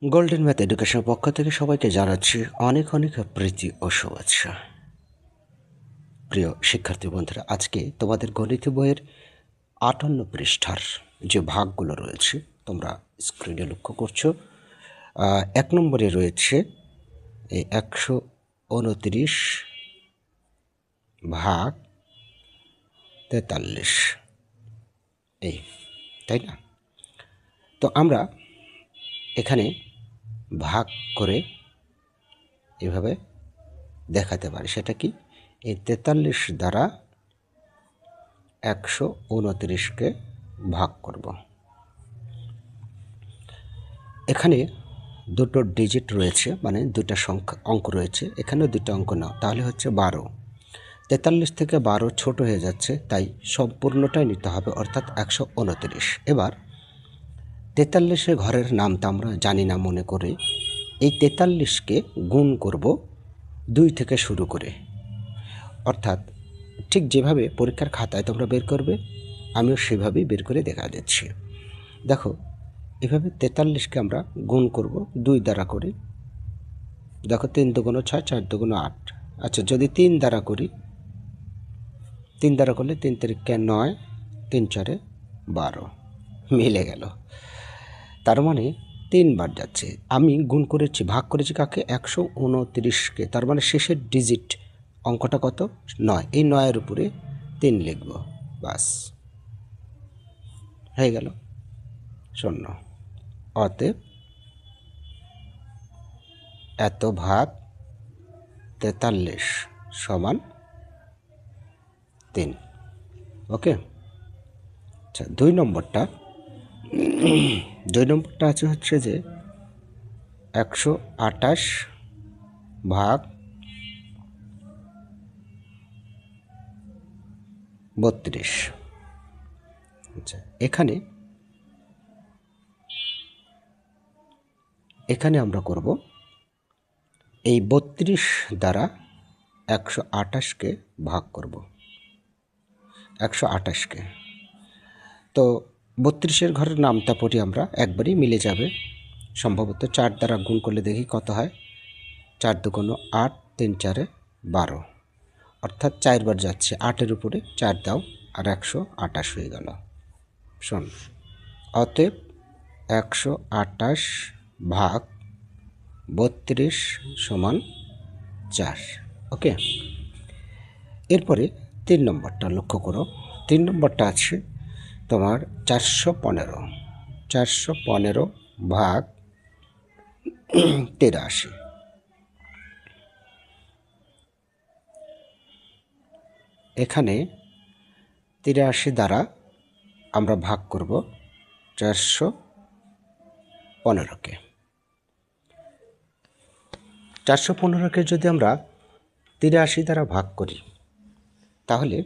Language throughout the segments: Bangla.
গোল্ডেন ম্যাথ এডুকেশনের পক্ষ থেকে সবাইকে জানাচ্ছি অনেক অনেক প্রীতি ও শুভেচ্ছা। প্রিয় শিক্ষার্থী বন্ধুরা, আজকে তোমাদের গণিত বইয়ের 58 পৃষ্ঠার যে ভাগগুলো রয়েছে তোমরা স্ক্রিনে লক্ষ্য করছো। 1 নম্বরে রয়েছে এই 129 ভাগ 43, এই, তাই না? তো আমরা এখানে ভাগ করে এভাবে দেখাতে পারি। সেটা কি? এই 43 দ্বারা 129কে ভাগ করব। এখানে দুটো ডিজিট রয়েছে, মানে দুটা সংখ্যা অঙ্ক রয়েছে, এখানেও দুটো অঙ্ক নাও, তাহলে হচ্ছে 12। 43 থেকে 12 ছোট হয়ে যাচ্ছে, তাই সম্পূর্ণটাই নিতে হবে, অর্থাৎ 129। এবার 43-এর ঘরের নামটা আমরা জানি না মনে করে এই 43কে গুণ করব 2 থেকে শুরু করে, অর্থাৎ ঠিক যেভাবে পরীক্ষার খাতায় তোমরা বের করবে আমিও সেভাবেই বের করে দেখা দিচ্ছি। দেখো, এভাবে 43কে আমরা গুণ করব 2 দ্বারা করে। দেখো, 3 দুগুণ 6, 4 দুগুণ 8। আচ্ছা, যদি 3 দ্বারা করি, 3 দ্বারা করলে 3 তিরিকে 9, 3 চারে 12, মিলে গেল। তার মানে 3 বার যাচ্ছে। আমি গুণ করেছি, ভাগ করেছি কাকে? 129কে। তার মানে শেষের ডিজিট অঙ্কটা কত? 9। এই 9-এর উপরে 3 লিখব, বাস হয়ে গেল 0। অতএব এত ভাগ 43 সমান 3। ওকে। আচ্ছা, 2 নম্বরটা আছে হচ্ছে যে 128 ভাগ 32। আচ্ছা, এখানে আমরা করব এই 32 দ্বারা 128কে ভাগ করব, 128কে। তো 32-এর ঘরের নামটা পড়ি আমরা, একবারই মিলে যাবে সম্ভবত। 4 দ্বারা গুণ করলে দেখি কত হয়। 4 দুগুণ 8, 3 চারে 12, অর্থাৎ 4 বার যাচ্ছে। 8-এর উপরে 4 দাও আর 128 হয়ে গেল। শোন, অতএব 128 ভাগ 32 সমান 4। ওকে। এরপরে 3 নম্বরটা লক্ষ্য করো। 3 নম্বরটা আছে তোমার 415 ভাগ 83। এখানে 83 দ্বারা আমরা ভাগ করব 415কে। 415কে যদি আমরা 83 দ্বারা ভাগ করি, তাহলে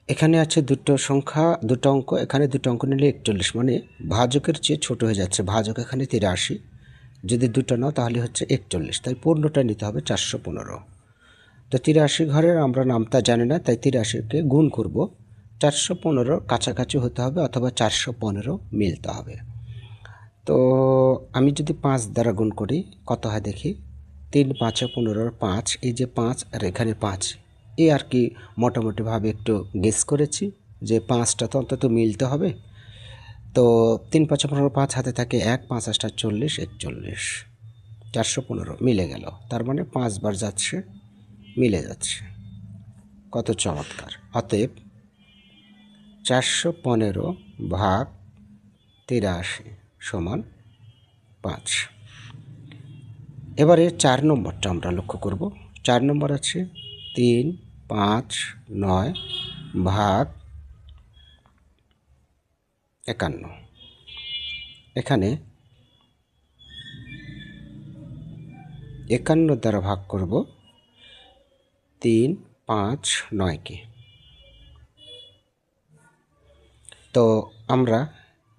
এখানে আছে দুটো সংখ্যা, দুটো অঙ্ক, এখানে দুটো অঙ্ক নিলে 41, মানে ভাজকের চেয়ে ছোট হয়ে যাচ্ছে। ভাজক এখানে 83, যদি দুটো নাও তাহলে হচ্ছে 41, তাই পূর্ণটা নিতে হবে 415। তো 83 ঘরের আমরা নামটা জানি না, তাই 83কে গুণ করব 415 কাছাকাছি হতে হবে, অথবা 415 মিলতে হবে। তো আমি যদি 5 দ্বারা গুণ করি কত হয় দেখি। 3 5 15, 5, এই যে 5 আর এখানে 5, এই আর কি মোটামুটিভাবে একটু গেস করেছি যে 5টা তো অন্তত মিলতে হবে। তো 3 5 15, 5 হাতে থাকে 1, 5 8 40, 41, 415 মিলে গেল। তার মানে 5 বার যাচ্ছে, মিলে যাচ্ছে। কত চমৎকার! অতএব 415 ভাগ 83 সমান 5। এবারে 4 নম্বরটা আমরা লক্ষ্য করব। 4 নম্বর আছে 3 5 9 ভাগ 51। এখানে 51 দ্বারা ভাগ করব 3 5 9কে। তো আমরা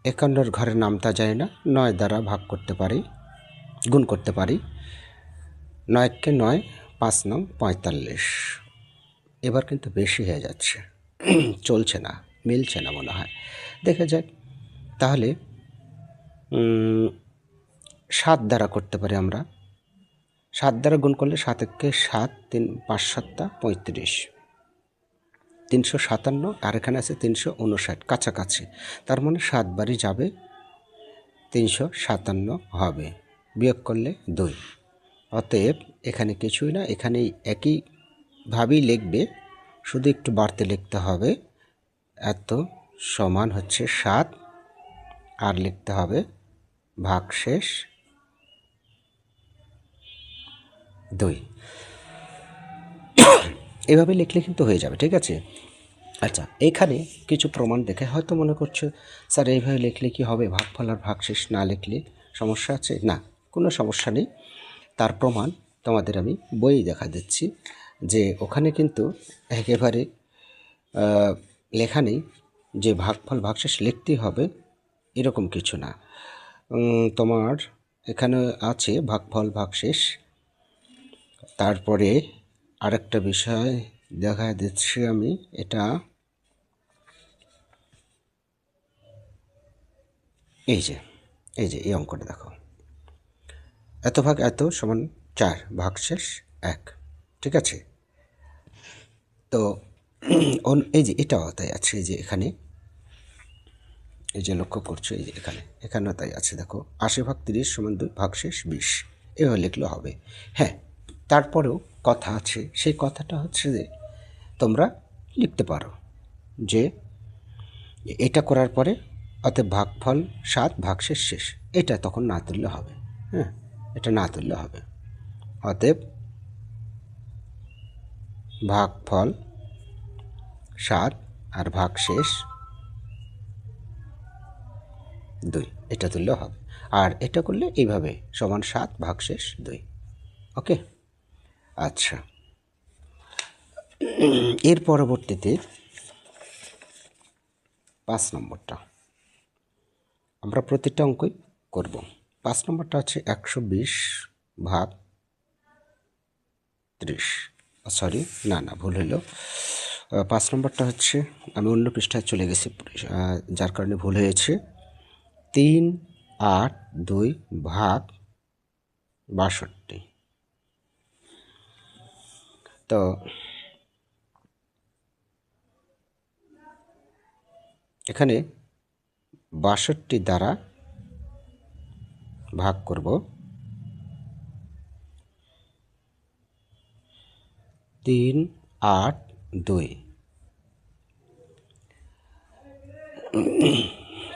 51-র ঘরের নামটা জানি না, 9 দ্বারা ভাগ করতে পারি, গুণ করতে পারি। 9কে 9, 5 9 45। এবার কিন্তু বেশি হয়ে যাচ্ছে, চলছে না, মিলছে না মনে হয়। দেখা যাক তাহলে 7 দ্বারা করতে পারি আমরা। 7 দ্বারা গুণ করলে 7 একে 7, 3 5 7 35, 357, আর এখানে আছে 359, কাছাকাছি। তার মানে 7 বারই যাবে, 357 হবে, বিয়োগ করলে 2। অতএব এখানে কিছুই না, এখানে একইভাবেই লিখবে, শুধু একটু বাড়তে লিখতে হবে। এত সমান হচ্ছে 7, আর লিখতে হবে ভাগশেষ 2। এভাবে লিখলে কিন্তু হয়ে যাবে, ঠিক আছে। আচ্ছা, এখানে কিছু প্রমাণ দেখে হয়তো মনে করছো স্যার এইভাবে লিখলে কি হবে, ভাগফল আর ভাগশেষ না লিখলে সমস্যা আছে? না, কোনো সমস্যা নেই। তার প্রমাণ তোমাদের আমি বই দেখা দিচ্ছি, যে ওখানে কিন্তু একেবারে লেখা নেই যে ভাগফল ভাগশেষ লিখতেই হবে, এরকম কিছু না। তোমার এখানে আছে ভাগফল ভাগশেষ। তারপরে আরেকটা বিষয় দেখা দিচ্ছি আমি, এটা এই যে এই অঙ্কটা দেখো, এত ভাগ এত সমান 4, ভাগশেষ 1, ঠিক আছে। তো এই যে এটাও তাই আছে, এই যে এখানে, এই যে লক্ষ্য করছো, এই যে এখানেও তাই আছে, দেখো 80 ভাগ 30 সমান 2, ভাগশেষ 20, এভাবে লিখলে হবে। হ্যাঁ, তারপরেও কথা আছে, সেই কথাটা হচ্ছে যে তোমরা লিখতে পারো যে এটা করার পরে অতএব ভাগফল 7, ভাগশেষ শেষ, এটা তখন না তুললে হবে। হ্যাঁ, এটা না তুললে হবে। অতএব ভাগফল 7 আর ভাগশেষ 2, এটা তুললেও হবে। আর এটা করলে এইভাবে সমান 7, ভাগশেষ 2। ওকে, আচ্ছা। এর পরবর্তীতে 5 নম্বরটা আমরা প্রতিটা অঙ্কই করব। 5 নম্বরটা আছে 120 ভাগ 30, সরি না ভুল হলো। 5 নম্বরটা হচ্ছে, আমি অন্য পৃষ্ঠায় চলে গেছি, যার কারণে ভুল হয়েছে। 3, 8, 2 ভাগ 62। তো এখানে 62 দ্বারা ভাগ করব 3, 8, 2।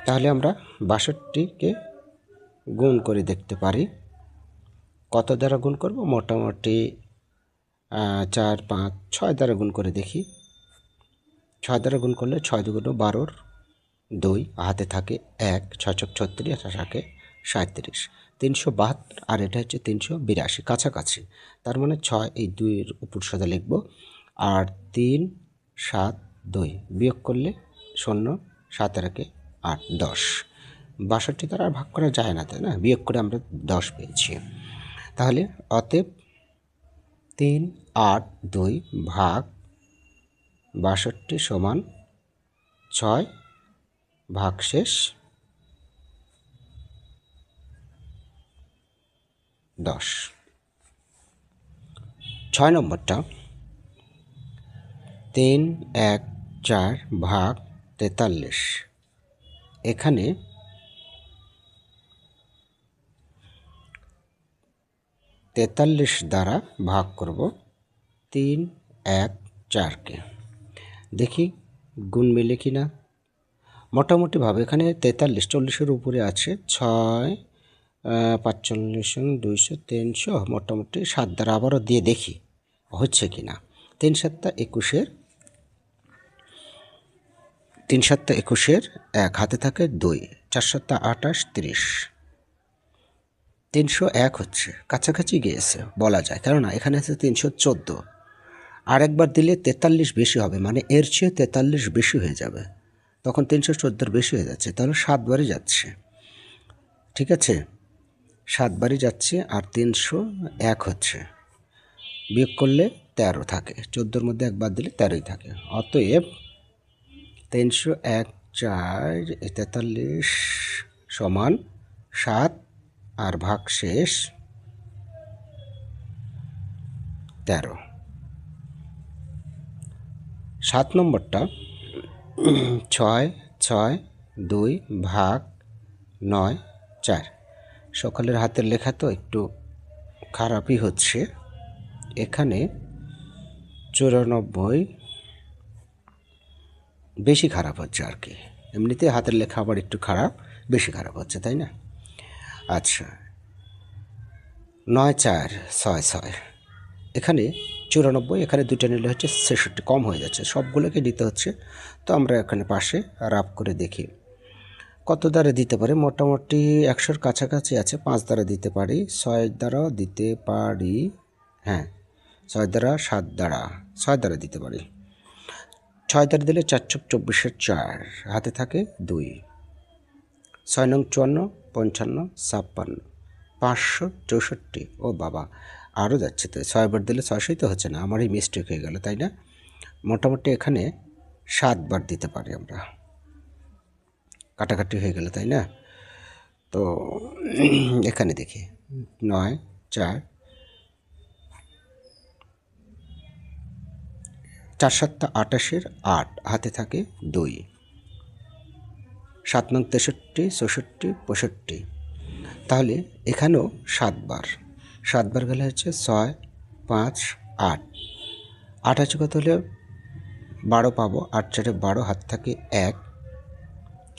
তাহলে আমরা 62কে গুণ করে দেখতে পারি। কত দ্বারা গুণ করব? মোটামুটি 4, 5, 6 দ্বারা গুণ করে দেখি। 6 দ্বারা গুণ করলে 6 2 12, 2 হাতে থাকে 1, 6 6 36, আর থাকে 37, 372, আর এটা হচ্ছে 382, কাছাকাছি। তার মানে 6 এই 2-এর উপর সোজা লিখব, আর 3, 7, 2 বিয়োগ করলে 0, 7 একে 8, 10। 62 দ্বারা আর ভাগ করা যায় না, তাই না? বিয়োগ করে আমরা 10 পেয়েছি। তাহলে অতএব 3, 8, 2 ভাগ 62 সমান 6, ভাগশেষ 10। 6 নম্বরটা 3, 1, 4 ভাগ 43। এখানে 43 দ্বারা ভাগ করব 3, 1, 4কে। দেখি গুণ মেলে কি না। মোটামুটিভাবে এখানে 43 40-এর উপরে আছে, 6, 45, 200, 300, মোটামুটি 7 দ্বারা আবারও দিয়ে দেখি হচ্ছে কি না। 3 7 21-এর 1 হাতে থাকে 2, 4 7 28, 30, 301 হচ্ছে, কাছাকাছি গিয়েছে বলা যায়, কেননা এখানে আছে 314। আর একবার দিলে 43 বেশি হবে, মানে এর চেয়ে 43 বেশি হয়ে যাবে, তখন 314 বেশি হয়ে যাচ্ছে, তাহলে 7 বারই যাচ্ছে, ঠিক আছে, 7 বারই যাচ্ছে। আর 301 হচ্ছে, বিয়োগ করলে 13 থাকে, 14-এর মধ্যে একবার দিলে 13ই থাকে। অতএব 301, 4, 43 সমান 7, আর ভাগশেষ 13। 7 নম্বরটা 6 6 2 ভাগ 9 4। সকলের হাতের লেখা তো একটু খারাপই হচ্ছে। এখানে 94 বেশি খারাপ হচ্ছে আর কি। এমনিতে হাতের লেখা আবার একটু খারাপ, বেশি খারাপ হচ্ছে, তাই না? আচ্ছা, 9 4 6 6। এখানে 94, এখানে দুটো নিলে হচ্ছে 66, কম হয়ে যাচ্ছে, সবগুলোকে দিতে হচ্ছে। তো আমরা এখানে পাশে রাফ করে দেখি কত দ্বারা দিতে পারি। মোটামুটি 100-র কাছাকাছি আছে। 5 দ্বারা দিতে পারি, 6 দ্বারাও দিতে পারি, হ্যাঁ 6 দ্বারা, 7 দ্বারা, 6 দ্বারা দিতে পারি। 6 দ্বারা দিলে 4 × 24 = 4, হাতে থাকে 2। 6 নং 54, 55, 56, 564। ও বাবা, আরও যাচ্ছে তো। 6 বার দিলে 600ই তো হচ্ছে না, আমারই মিস্টেক হয়ে গেল, তাই না? মোটামুটি এখানে 7 বার দিতে পারি আমরা। কাটাকাটি হয়ে গেল, তাই না? তো এখানে দেখি 9 4 4 7 28, 8, হাতে থাকে 2। 7 নং 63, 64, 65। তাহলে এখানেও 7 বার। 7 বার গেলে হচ্ছে 6 5 8। 8 আছে কত হলে 12 পাবো। 8 4 12, হাত থাকে 1,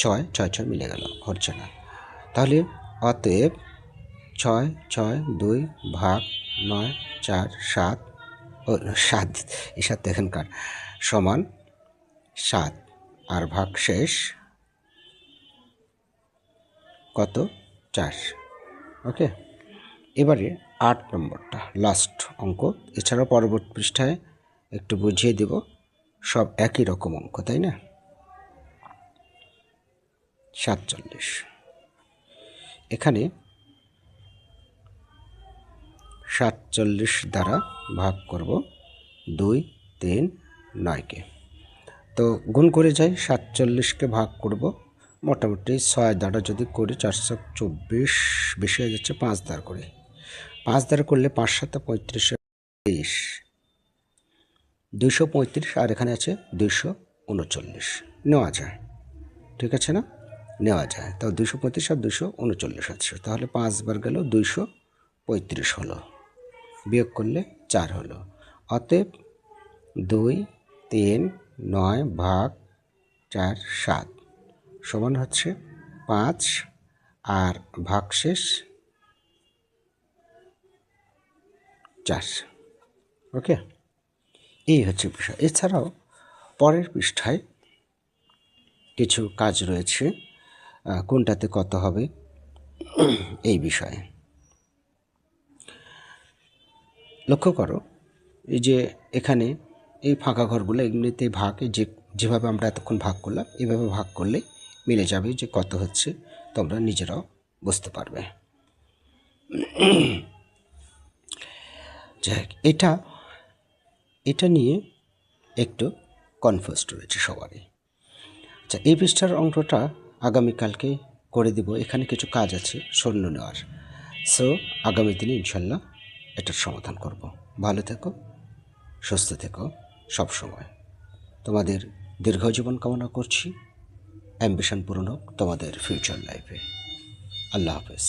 6 6 6 মিলে গেল, হচ্ছে না। তাহলে অতএব 6 6 2 ভাগ 9 4 7, ও 7, এই 7 এখানকার, সমান 7, আর ভাগ শেষ কত? 4। ওকে, এবারে 8 নম্বরটা লাস্ট অঙ্ক। এছাড়াও পরবর্তী পৃষ্ঠায় একটু বুঝিয়ে দেব, সব একই রকম অঙ্ক, তাই না? 47। এখানে 47 দ্বারা ভাগ করব 2 3 9কে। তো গুণ করে যাই, 47কে ভাগ করব মোটামুটি 6 দ্বারা যদি করি 424, বেশি হয়ে যাচ্ছে 5 দ্বারা করি। 5 দ্বারা করলে 5 7 35, 235, আর এখানে আছে 239, নেওয়া যায়, ঠিক আছে না? নেওয়া যায়। তাও 235 আর 239 আছে, তাহলে 5 বার গেল 235 হলো, বিয়োগ করলে 4 হলো। অতএব 2 3 9 ভাগ 4 7 সমান হচ্ছে 5, আর ভাগশেষ 4। ওকে, এই হচ্ছে বিষয়। এছাড়াও পরের পৃষ্ঠায় কিছু কাজ রয়েছে, কোনটাতে কত হবে এই বিষয়ে লক্ষ্য করো। এই যে এখানে এই ফাঁকা ঘরগুলো, এমনিতে ভাগ, যেভাবে আমরা এতক্ষণ ভাগ করলাম এভাবে ভাগ করলে মিলে যাবে যে কত হচ্ছে, তোমরা নিজেরাও বুঝতে পারবে। যাই, এটা নিয়ে একটু কনফিউজড রয়েছে সবারই। আচ্ছা, এই পৃষ্ঠার অঙ্কটা আগামীকালকে করে দিব। এখানে কিছু কাজ আছে শূন্য নেওয়ার, সো আগামী দিনে ইনশাল্লাহ এটার সমাধান করব। ভালো থেকো, সুস্থ থেকো সব সময়। তোমাদের দীর্ঘ জীবন কামনা করছি, অ্যাম্বিশন পূরণ হোক তোমাদের ফিউচার লাইফে। আল্লাহ হাফেজ।